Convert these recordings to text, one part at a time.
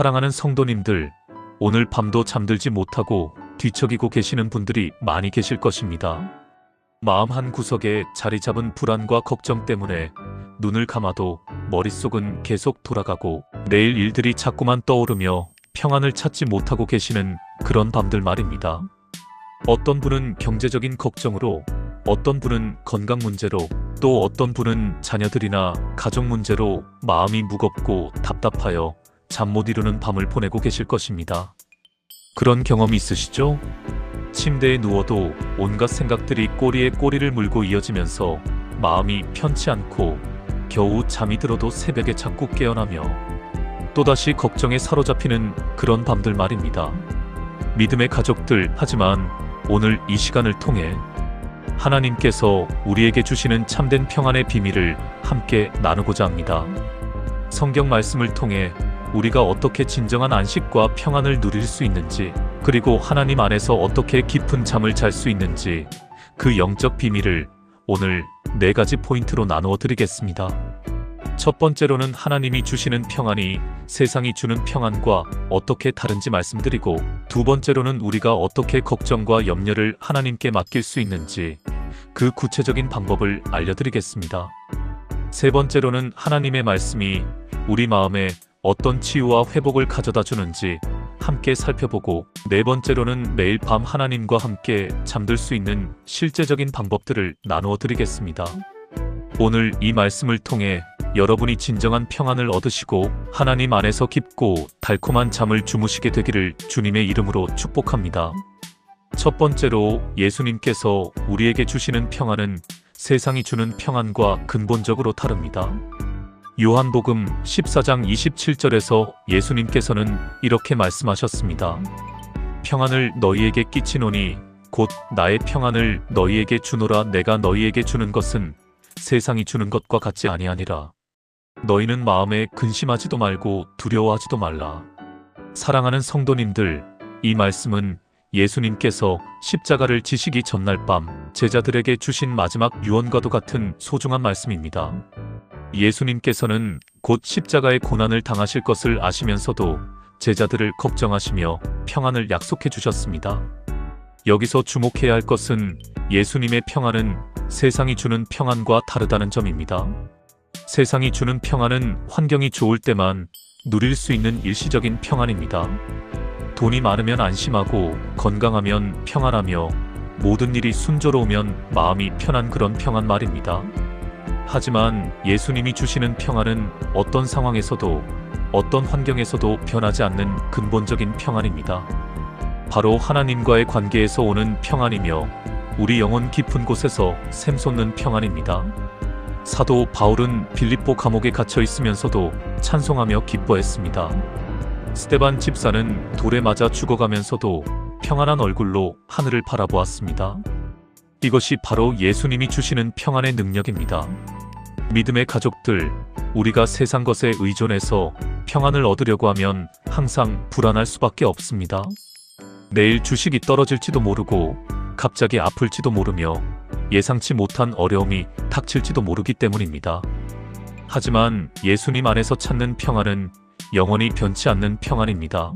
사랑하는 성도님들, 오늘 밤도 잠들지 못하고 뒤척이고 계시는 분들이 많이 계실 것입니다. 마음 한 구석에 자리 잡은 불안과 걱정 때문에 눈을 감아도 머릿속은 계속 돌아가고 내일 일들이 자꾸만 떠오르며 평안을 찾지 못하고 계시는 그런 밤들 말입니다. 어떤 분은 경제적인 걱정으로, 어떤 분은 건강 문제로, 또 어떤 분은 자녀들이나 가족 문제로 마음이 무겁고 답답하여 잠 못 이루는 밤을 보내고 계실 것입니다. 그런 경험이 있으시죠? 침대에 누워도 온갖 생각들이 꼬리에 꼬리를 물고 이어지면서 마음이 편치 않고 겨우 잠이 들어도 새벽에 자꾸 깨어나며 또다시 걱정에 사로잡히는 그런 밤들 말입니다. 믿음의 가족들, 하지만 오늘 이 시간을 통해 하나님께서 우리에게 주시는 참된 평안의 비밀을 함께 나누고자 합니다. 성경 말씀을 통해 우리가 어떻게 진정한 안식과 평안을 누릴 수 있는지, 그리고 하나님 안에서 어떻게 깊은 잠을 잘 수 있는지, 그 영적 비밀을 오늘 4가지 포인트로 나누어 드리겠습니다. 첫 번째로는 하나님이 주시는 평안이 세상이 주는 평안과 어떻게 다른지 말씀드리고, 두 번째로는 우리가 어떻게 걱정과 염려를 하나님께 맡길 수 있는지, 그 구체적인 방법을 알려드리겠습니다. 세 번째로는 하나님의 말씀이 우리 마음에 어떤 치유와 회복을 가져다 주는지 함께 살펴보고, 네 번째로는 매일 밤 하나님과 함께 잠들 수 있는 실제적인 방법들을 나누어 드리겠습니다. 오늘 이 말씀을 통해 여러분이 진정한 평안을 얻으시고 하나님 안에서 깊고 달콤한 잠을 주무시게 되기를 주님의 이름으로 축복합니다. 첫 번째로, 예수님께서 우리에게 주시는 평안은 세상이 주는 평안과 근본적으로 다릅니다. 요한복음 14장 27절에서 예수님께서는 이렇게 말씀하셨습니다. 평안을 너희에게 끼치노니 곧 나의 평안을 너희에게 주노라. 내가 너희에게 주는 것은 세상이 주는 것과 같지 아니하니라. 너희는 마음에 근심하지도 말고 두려워하지도 말라. 사랑하는 성도님들, 이 말씀은 예수님께서 십자가를 지시기 전날 밤 제자들에게 주신 마지막 유언과도 같은 소중한 말씀입니다. 예수님께서는 곧 십자가의 고난을 당하실 것을 아시면서도 제자들을 걱정하시며 평안을 약속해 주셨습니다. 여기서 주목해야 할 것은 예수님의 평안은 세상이 주는 평안과 다르다는 점입니다. 세상이 주는 평안은 환경이 좋을 때만 누릴 수 있는 일시적인 평안입니다. 돈이 많으면 안심하고 건강하면 평안하며 모든 일이 순조로우면 마음이 편한 그런 평안 말입니다. 하지만 예수님이 주시는 평안은 어떤 상황에서도 어떤 환경에서도 변하지 않는 근본적인 평안입니다. 바로 하나님과의 관계에서 오는 평안이며 우리 영혼 깊은 곳에서 샘솟는 평안입니다. 사도 바울은 빌립보 감옥에 갇혀 있으면서도 찬송하며 기뻐했습니다. 스데반 집사는 돌에 맞아 죽어가면서도 평안한 얼굴로 하늘을 바라보았습니다. 이것이 바로 예수님이 주시는 평안의 능력입니다. 믿음의 가족들, 우리가 세상 것에 의존해서 평안을 얻으려고 하면 항상 불안할 수밖에 없습니다. 내일 주식이 떨어질지도 모르고 갑자기 아플지도 모르며 예상치 못한 어려움이 닥칠지도 모르기 때문입니다. 하지만 예수님 안에서 찾는 평안은 영원히 변치 않는 평안입니다.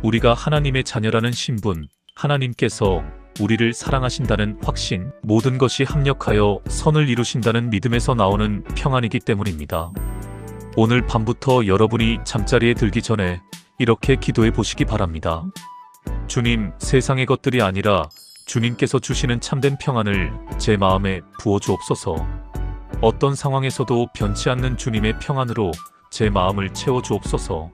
우리가 하나님의 자녀라는 신분, 하나님께서 우리를 사랑하신다는 확신, 모든 것이 합력하여 선을 이루신다는 믿음에서 나오는 평안이기 때문입니다. 오늘 밤부터 여러분이 잠자리에 들기 전에 이렇게 기도해 보시기 바랍니다. 주님, 세상의 것들이 아니라 주님께서 주시는 참된 평안을 제 마음에 부어주옵소서. 어떤 상황에서도 변치 않는 주님의 평안으로 제 마음을 채워주옵소서.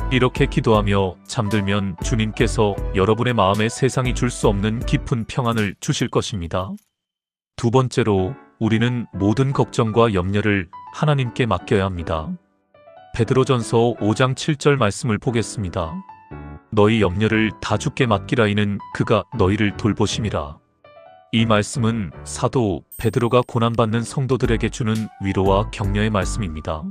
이렇게 기도하며 잠들면 주님께서 여러분의 마음에 세상이 줄 수 없는 깊은 평안을 주실 것입니다. 두 번째로, 우리는 모든 걱정과 염려를 하나님께 맡겨야 합니다. 베드로전서 5장 7절 말씀을 보겠습니다. 너희 염려를 다 주께 맡기라. 이는 그가 너희를 돌보심이라. 이 말씀은 사도 베드로가 고난받는 성도들에게 주는 위로와 격려의 말씀입니다.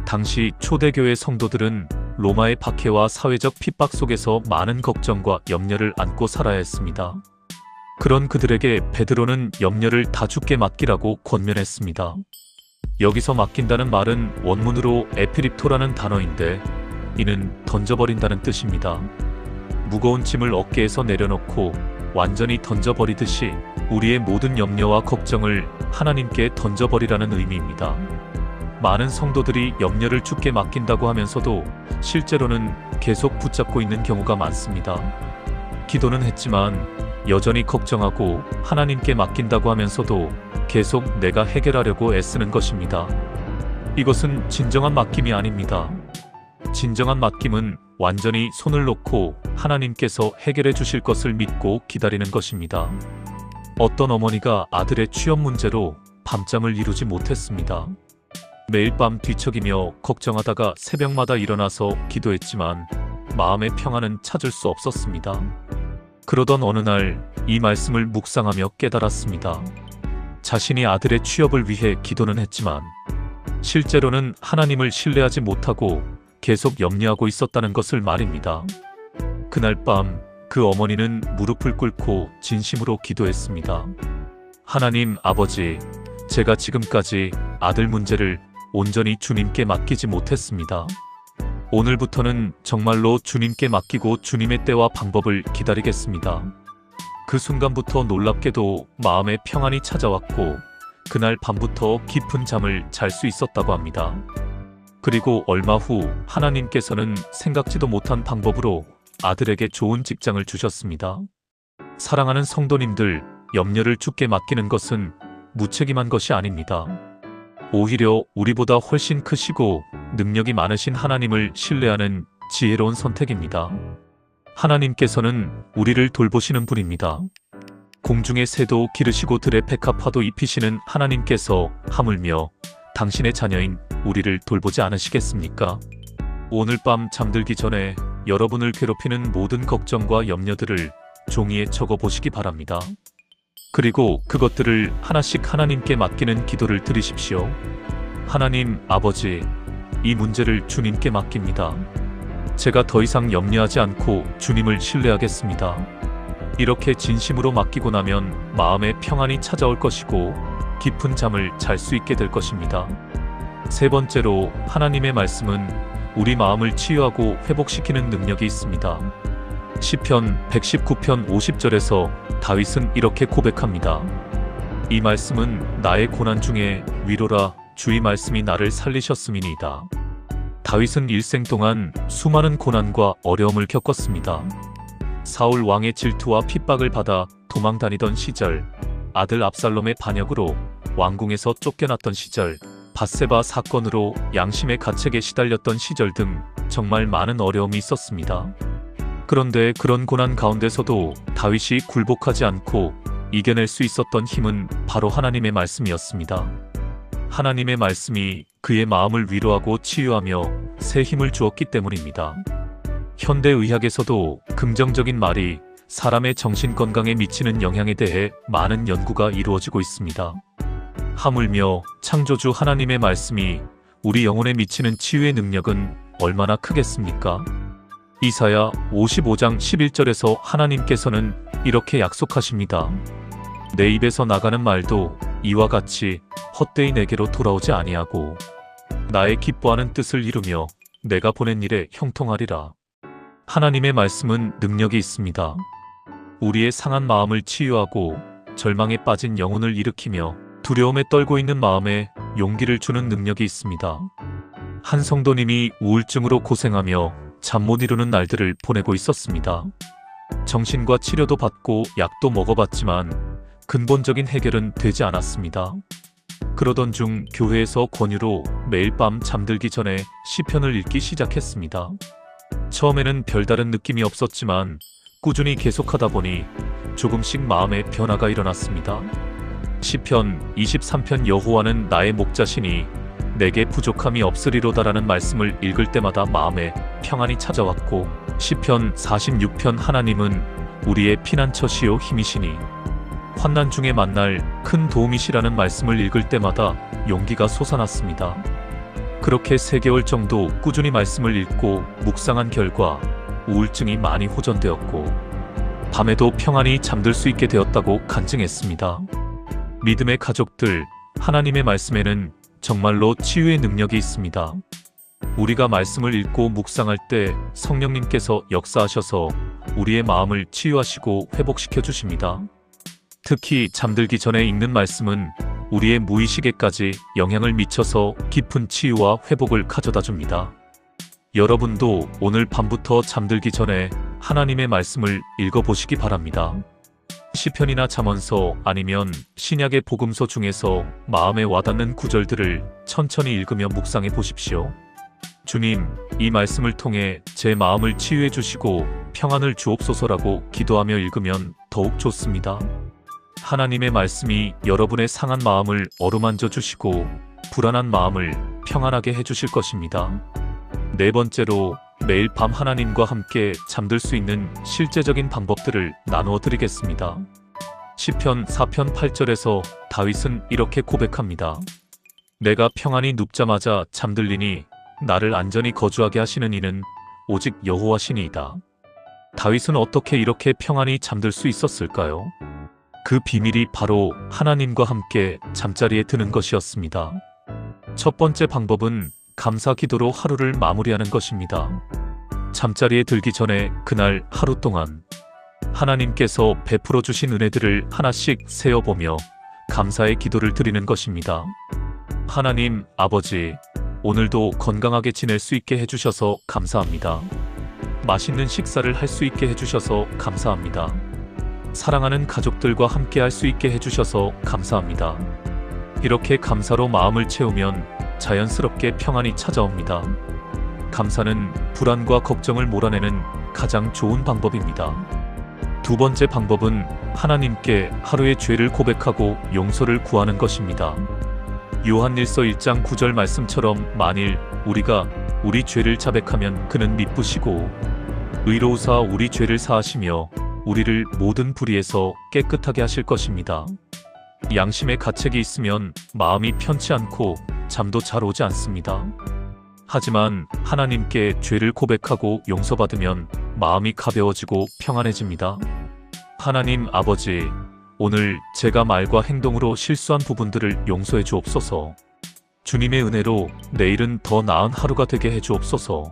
당시 초대교회 성도들은 로마의 박해와 사회적 핍박 속에서 많은 걱정과 염려를 안고 살아야 했습니다. 그런 그들에게 베드로는 염려를 다 주께 맡기라고 권면했습니다. 여기서 맡긴다는 말은 원문으로 에피립토라는 단어인데 이는 던져버린다는 뜻입니다. 무거운 짐을 어깨에서 내려놓고 완전히 던져버리듯이 우리의 모든 염려와 걱정을 하나님께 던져버리라는 의미입니다. 많은 성도들이 염려를 주께 맡긴다고 하면서도 실제로는 계속 붙잡고 있는 경우가 많습니다. 기도는 했지만 여전히 걱정하고 하나님께 맡긴다고 하면서도 계속 내가 해결하려고 애쓰는 것입니다. 이것은 진정한 맡김이 아닙니다. 진정한 맡김은 완전히 손을 놓고 하나님께서 해결해 주실 것을 믿고 기다리는 것입니다. 어떤 어머니가 아들의 취업 문제로 밤잠을 이루지 못했습니다. 매일 밤 뒤척이며 걱정하다가 새벽마다 일어나서 기도했지만 마음의 평안은 찾을 수 없었습니다. 그러던 어느 날 이 말씀을 묵상하며 깨달았습니다. 자신이 아들의 취업을 위해 기도는 했지만 실제로는 하나님을 신뢰하지 못하고 계속 염려하고 있었다는 것을 말입니다. 그날 밤 그 어머니는 무릎을 꿇고 진심으로 기도했습니다. 하나님 아버지, 제가 지금까지 아들 문제를 온전히 주님께 맡기지 못했습니다. 오늘부터는 정말로 주님께 맡기고 주님의 때와 방법을 기다리겠습니다. 그 순간부터 놀랍게도 마음의 평안이 찾아왔고 그날 밤부터 깊은 잠을 잘 수 있었다고 합니다. 그리고 얼마 후 하나님께서는 생각지도 못한 방법으로 아들에게 좋은 직장을 주셨습니다. 사랑하는 성도님들, 염려를 주께 맡기는 것은 무책임한 것이 아닙니다. 오히려 우리보다 훨씬 크시고 능력이 많으신 하나님을 신뢰하는 지혜로운 선택입니다. 하나님께서는 우리를 돌보시는 분입니다. 공중의 새도 기르시고 들의 백합화도 입히시는 하나님께서 하물며 당신의 자녀인 우리를 돌보지 않으시겠습니까? 오늘 밤 잠들기 전에 여러분을 괴롭히는 모든 걱정과 염려들을 종이에 적어 보시기 바랍니다. 그리고 그것들을 하나씩 하나님께 맡기는 기도를 드리십시오. 하나님 아버지, 이 문제를 주님께 맡깁니다. 제가 더 이상 염려하지 않고 주님을 신뢰하겠습니다. 이렇게 진심으로 맡기고 나면 마음의 평안이 찾아올 것이고 깊은 잠을 잘 수 있게 될 것입니다. 세 번째로, 하나님의 말씀은 우리 마음을 치유하고 회복시키는 능력이 있습니다. 시편 119편 50절에서 다윗은 이렇게 고백합니다. 이 말씀은 나의 고난 중에 위로라, 주의 말씀이 나를 살리셨음이니이다. 다윗은 일생 동안 수많은 고난과 어려움을 겪었습니다. 사울 왕의 질투와 핍박을 받아 도망다니던 시절, 아들 압살롬의 반역으로 왕궁에서 쫓겨났던 시절, 밧세바 사건으로 양심의 가책에 시달렸던 시절 등 정말 많은 어려움이 있었습니다. 그런데 그런 고난 가운데서도 다윗이 굴복하지 않고 이겨낼 수 있었던 힘은 바로 하나님의 말씀이었습니다. 하나님의 말씀이 그의 마음을 위로하고 치유하며 새 힘을 주었기 때문입니다. 현대의학에서도 긍정적인 말이 사람의 정신건강에 미치는 영향에 대해 많은 연구가 이루어지고 있습니다. 하물며 창조주 하나님의 말씀이 우리 영혼에 미치는 치유의 능력은 얼마나 크겠습니까? 이사야 55장 11절에서 하나님께서는 이렇게 약속하십니다. 내 입에서 나가는 말도 이와 같이 헛되이 내게로 돌아오지 아니하고 나의 기뻐하는 뜻을 이루며 내가 보낸 일에 형통하리라. 하나님의 말씀은 능력이 있습니다. 우리의 상한 마음을 치유하고 절망에 빠진 영혼을 일으키며 두려움에 떨고 있는 마음에 용기를 주는 능력이 있습니다. 한 성도님이 우울증으로 고생하며 잠 못 이루는 날들을 보내고 있었습니다. 정신과 치료도 받고 약도 먹어봤지만 근본적인 해결은 되지 않았습니다. 그러던 중 교회에서 권유로 매일 밤 잠들기 전에 시편을 읽기 시작했습니다. 처음에는 별다른 느낌이 없었지만 꾸준히 계속하다 보니 조금씩 마음의 변화가 일어났습니다. 시편 23편 여호와는 나의 목자시니 내게 부족함이 없으리로다라는 말씀을 읽을 때마다 마음에 평안이 찾아왔고, 시편 46편 하나님은 우리의 피난처시요 힘이시니 환난 중에 만날 큰 도움이시라는 말씀을 읽을 때마다 용기가 솟아났습니다. 그렇게 3개월 정도 꾸준히 말씀을 읽고 묵상한 결과 우울증이 많이 호전되었고 밤에도 평안히 잠들 수 있게 되었다고 간증했습니다. 믿음의 가족들, 하나님의 말씀에는 정말로 치유의 능력이 있습니다. 우리가 말씀을 읽고 묵상할 때 성령님께서 역사하셔서 우리의 마음을 치유하시고 회복시켜 주십니다. 특히 잠들기 전에 읽는 말씀은 우리의 무의식에까지 영향을 미쳐서 깊은 치유와 회복을 가져다 줍니다. 여러분도 오늘 밤부터 잠들기 전에 하나님의 말씀을 읽어보시기 바랍니다. 시편이나 잠언서 아니면 신약의 복음서 중에서 마음에 와닿는 구절들을 천천히 읽으며 묵상해 보십시오. 주님, 이 말씀을 통해 제 마음을 치유해 주시고 평안을 주옵소서라고 기도하며 읽으면 더욱 좋습니다. 하나님의 말씀이 여러분의 상한 마음을 어루만져 주시고 불안한 마음을 평안하게 해주실 것입니다. 네 번째로 매일 밤 하나님과 함께 잠들 수 있는 실제적인 방법들을 나누어 드리겠습니다. 시편 4편 8절에서 다윗은 이렇게 고백합니다. 내가 평안히 눕자마자 잠들리니 나를 안전히 거주하게 하시는 이는 오직 여호와시니이다. 다윗은 어떻게 이렇게 평안히 잠들 수 있었을까요? 그 비밀이 바로 하나님과 함께 잠자리에 드는 것이었습니다. 첫 번째 방법은 감사 기도로 하루를 마무리하는 것입니다. 잠자리에 들기 전에 그날 하루 동안 하나님께서 베풀어 주신 은혜들을 하나씩 세어보며 감사의 기도를 드리는 것입니다. 하나님 아버지, 오늘도 건강하게 지낼 수 있게 해주셔서 감사합니다. 맛있는 식사를 할 수 있게 해주셔서 감사합니다. 사랑하는 가족들과 함께 할 수 있게 해주셔서 감사합니다. 이렇게 감사로 마음을 채우면 자연스럽게 평안이 찾아옵니다. 감사는 불안과 걱정을 몰아내는 가장 좋은 방법입니다. 두 번째 방법은 하나님께 하루의 죄를 고백하고 용서를 구하는 것입니다. 요한일서 1장 9절 말씀처럼 만일 우리가 우리 죄를 자백하면 그는 미쁘시고 의로우사 우리 죄를 사하시며 우리를 모든 불의에서 깨끗하게 하실 것입니다. 양심의 가책이 있으면 마음이 편치 않고 잠도 잘 오지 않습니다. 하지만 하나님께 죄를 고백하고 용서받으면 마음이 가벼워지고 평안해집니다. 하나님 아버지, 오늘 제가 말과 행동으로 실수한 부분들을 용서해 주옵소서. 주님의 은혜로 내일은 더 나은 하루가 되게 해 주옵소서.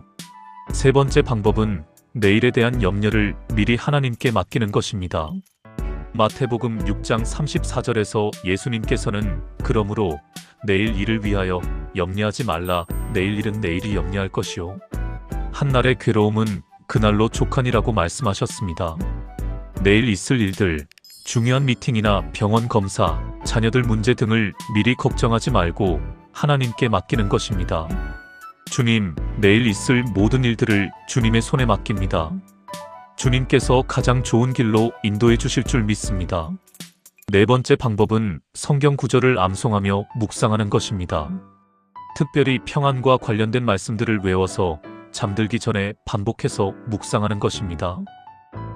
세 번째 방법은 내일에 대한 염려를 미리 하나님께 맡기는 것입니다. 마태복음 6장 34절에서 예수님께서는 그러므로 내일 일을 위하여 염려하지 말라. 내일 일은 내일이 염려할 것이요 한날의 괴로움은 그날로 족하니라고 말씀하셨습니다. 내일 있을 일들, 중요한 미팅이나 병원 검사, 자녀들 문제 등을 미리 걱정하지 말고 하나님께 맡기는 것입니다. 주님, 내일 있을 모든 일들을 주님의 손에 맡깁니다. 주님께서 가장 좋은 길로 인도해 주실 줄 믿습니다. 네 번째 방법은 성경 구절을 암송하며 묵상하는 것입니다. 특별히 평안과 관련된 말씀들을 외워서 잠들기 전에 반복해서 묵상하는 것입니다.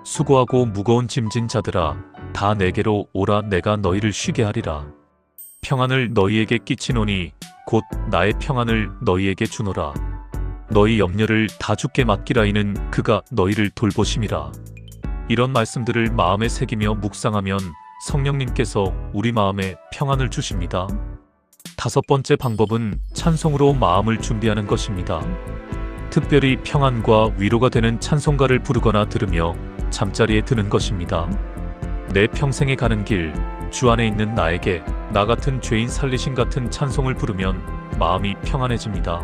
수고하고 무거운 짐진 자들아, 다 내게로 오라. 내가 너희를 쉬게 하리라. 평안을 너희에게 끼치노니 곧 나의 평안을 너희에게 주노라. 너희 염려를 다 주께 맡기라. 이는 그가 너희를 돌보심이라. 이런 말씀들을 마음에 새기며 묵상하면 성령님께서 우리 마음에 평안을 주십니다. 다섯 번째 방법은 찬송으로 마음을 준비하는 것입니다. 특별히 평안과 위로가 되는 찬송가를 부르거나 들으며 잠자리에 드는 것입니다. 내 평생에 가는 길, 주 안에 있는 나에게 나 같은 죄인 살리신 같은 찬송을 부르면 마음이 평안해집니다.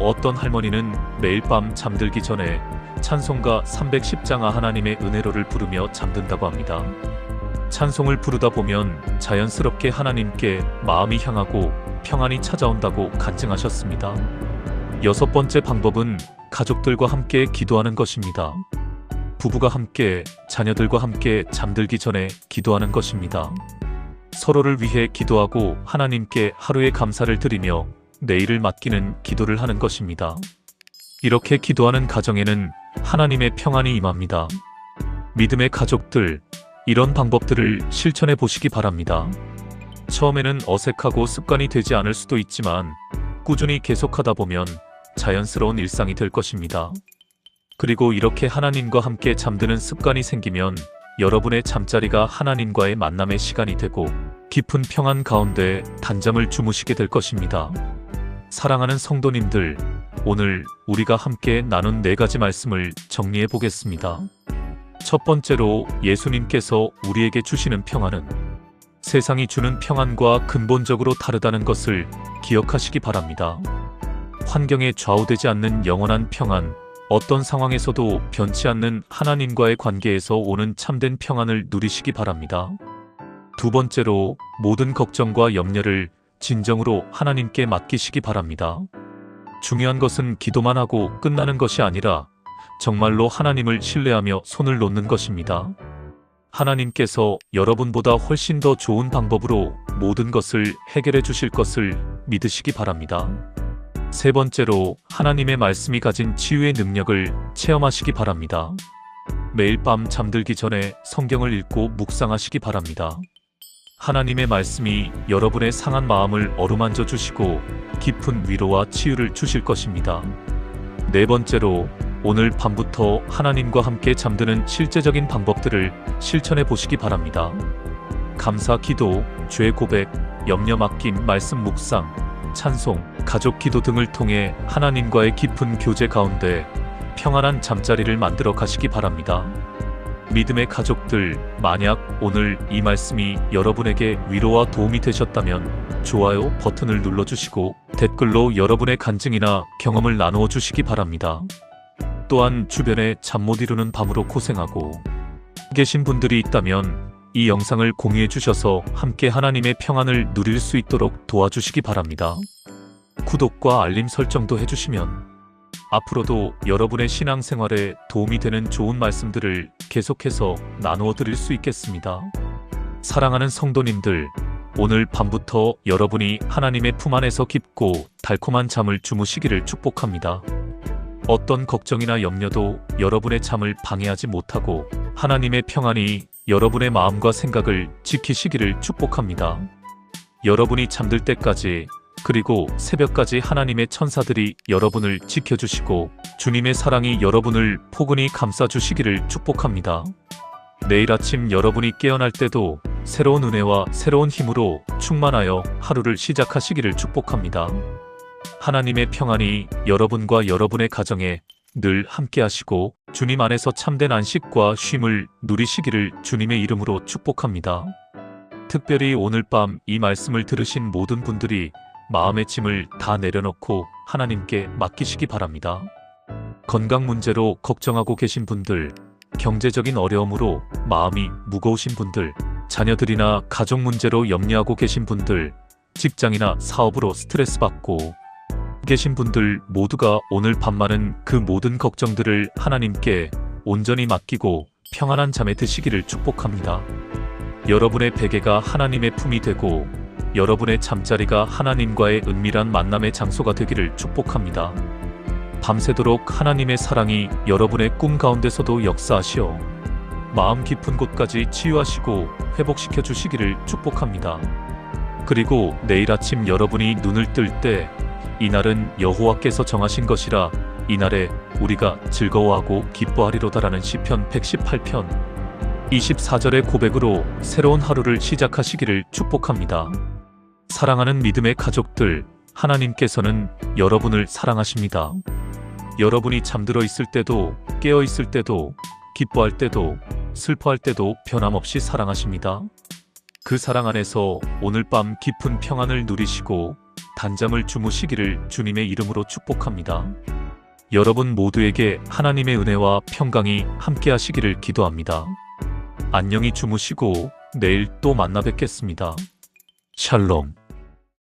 어떤 할머니는 매일 밤 잠들기 전에 찬송가 310장아 하나님의 은혜로를 부르며 잠든다고 합니다. 찬송을 부르다 보면 자연스럽게 하나님께 마음이 향하고 평안이 찾아온다고 간증하셨습니다. 여섯 번째 방법은 가족들과 함께 기도하는 것입니다. 부부가 함께, 자녀들과 함께 잠들기 전에 기도하는 것입니다. 서로를 위해 기도하고 하나님께 하루의 감사를 드리며 내일을 맡기는 기도를 하는 것입니다. 이렇게 기도하는 가정에는 하나님의 평안이 임합니다. 믿음의 가족들, 이런 방법들을 실천해 보시기 바랍니다. 처음에는 어색하고 습관이 되지 않을 수도 있지만 꾸준히 계속하다 보면 자연스러운 일상이 될 것입니다. 그리고 이렇게 하나님과 함께 잠드는 습관이 생기면 여러분의 잠자리가 하나님과의 만남의 시간이 되고 깊은 평안 가운데 단잠을 주무시게 될 것입니다. 사랑하는 성도님들, 오늘 우리가 함께 나눈 4가지 말씀을 정리해 보겠습니다. 첫 번째로 예수님께서 우리에게 주시는 평안은 세상이 주는 평안과 근본적으로 다르다는 것을 기억하시기 바랍니다. 환경에 좌우되지 않는 영원한 평안, 어떤 상황에서도 변치 않는 하나님과의 관계에서 오는 참된 평안을 누리시기 바랍니다. 두 번째로 모든 걱정과 염려를 진정으로 하나님께 맡기시기 바랍니다. 중요한 것은 기도만 하고 끝나는 것이 아니라 정말로 하나님을 신뢰하며 손을 놓는 것입니다. 하나님께서 여러분보다 훨씬 더 좋은 방법으로 모든 것을 해결해 주실 것을 믿으시기 바랍니다. 세 번째로 하나님의 말씀이 가진 치유의 능력을 체험하시기 바랍니다. 매일 밤 잠들기 전에 성경을 읽고 묵상하시기 바랍니다. 하나님의 말씀이 여러분의 상한 마음을 어루만져 주시고 깊은 위로와 치유를 주실 것입니다. 네 번째로 오늘 밤부터 하나님과 함께 잠드는 실제적인 방법들을 실천해 보시기 바랍니다. 감사 기도, 죄 고백, 염려 맡김, 말씀 묵상, 찬송, 가족 기도 등을 통해 하나님과의 깊은 교제 가운데 평안한 잠자리를 만들어 가시기 바랍니다. 믿음의 가족들, 만약 오늘 이 말씀이 여러분에게 위로와 도움이 되셨다면 좋아요 버튼을 눌러주시고 댓글로 여러분의 간증이나 경험을 나누어 주시기 바랍니다. 또한 주변에 잠 못 이루는 밤으로 고생하고 계신 분들이 있다면 이 영상을 공유해 주셔서 함께 하나님의 평안을 누릴 수 있도록 도와주시기 바랍니다. 구독과 알림 설정도 해주시면 앞으로도 여러분의 신앙생활에 도움이 되는 좋은 말씀들을 계속해서 나누어 드릴 수 있겠습니다. 사랑하는 성도님들, 오늘 밤부터 여러분이 하나님의 품 안에서 깊고 달콤한 잠을 주무시기를 축복합니다. 어떤 걱정이나 염려도 여러분의 잠을 방해하지 못하고 하나님의 평안이 여러분의 마음과 생각을 지키시기를 축복합니다. 여러분이 잠들 때까지 그리고 새벽까지 하나님의 천사들이 여러분을 지켜주시고 주님의 사랑이 여러분을 포근히 감싸주시기를 축복합니다. 내일 아침 여러분이 깨어날 때도 새로운 은혜와 새로운 힘으로 충만하여 하루를 시작하시기를 축복합니다. 하나님의 평안이 여러분과 여러분의 가정에 늘 함께 하시고 주님 안에서 참된 안식과 쉼을 누리시기를 주님의 이름으로 축복합니다. 특별히 오늘 밤 이 말씀을 들으신 모든 분들이 마음의 짐을 다 내려놓고 하나님께 맡기시기 바랍니다. 건강 문제로 걱정하고 계신 분들, 경제적인 어려움으로 마음이 무거우신 분들, 자녀들이나 가족 문제로 염려하고 계신 분들, 직장이나 사업으로 스트레스 받고 계신 분들 모두가 오늘 밤만은 그 모든 걱정들을 하나님께 온전히 맡기고 평안한 잠에 드시기를 축복합니다. 여러분의 베개가 하나님의 품이 되고 여러분의 잠자리가 하나님과의 은밀한 만남의 장소가 되기를 축복합니다. 밤새도록 하나님의 사랑이 여러분의 꿈 가운데서도 역사하시어 마음 깊은 곳까지 치유하시고 회복시켜 주시기를 축복합니다. 그리고 내일 아침 여러분이 눈을 뜰 때 이날은 여호와께서 정하신 것이라 이날에 우리가 즐거워하고 기뻐하리로다라는 시편 118편 24절의 고백으로 새로운 하루를 시작하시기를 축복합니다. 사랑하는 믿음의 가족들, 하나님께서는 여러분을 사랑하십니다. 여러분이 잠들어 있을 때도 깨어 있을 때도 기뻐할 때도 슬퍼할 때도 변함없이 사랑하십니다. 그 사랑 안에서 오늘 밤 깊은 평안을 누리시고 단잠을 주무시기를 주님의 이름으로 축복합니다. 여러분 모두에게 하나님의 은혜와 평강이 함께 하시기를 기도합니다. 안녕히 주무시고 내일 또 만나 뵙겠습니다. 샬롬.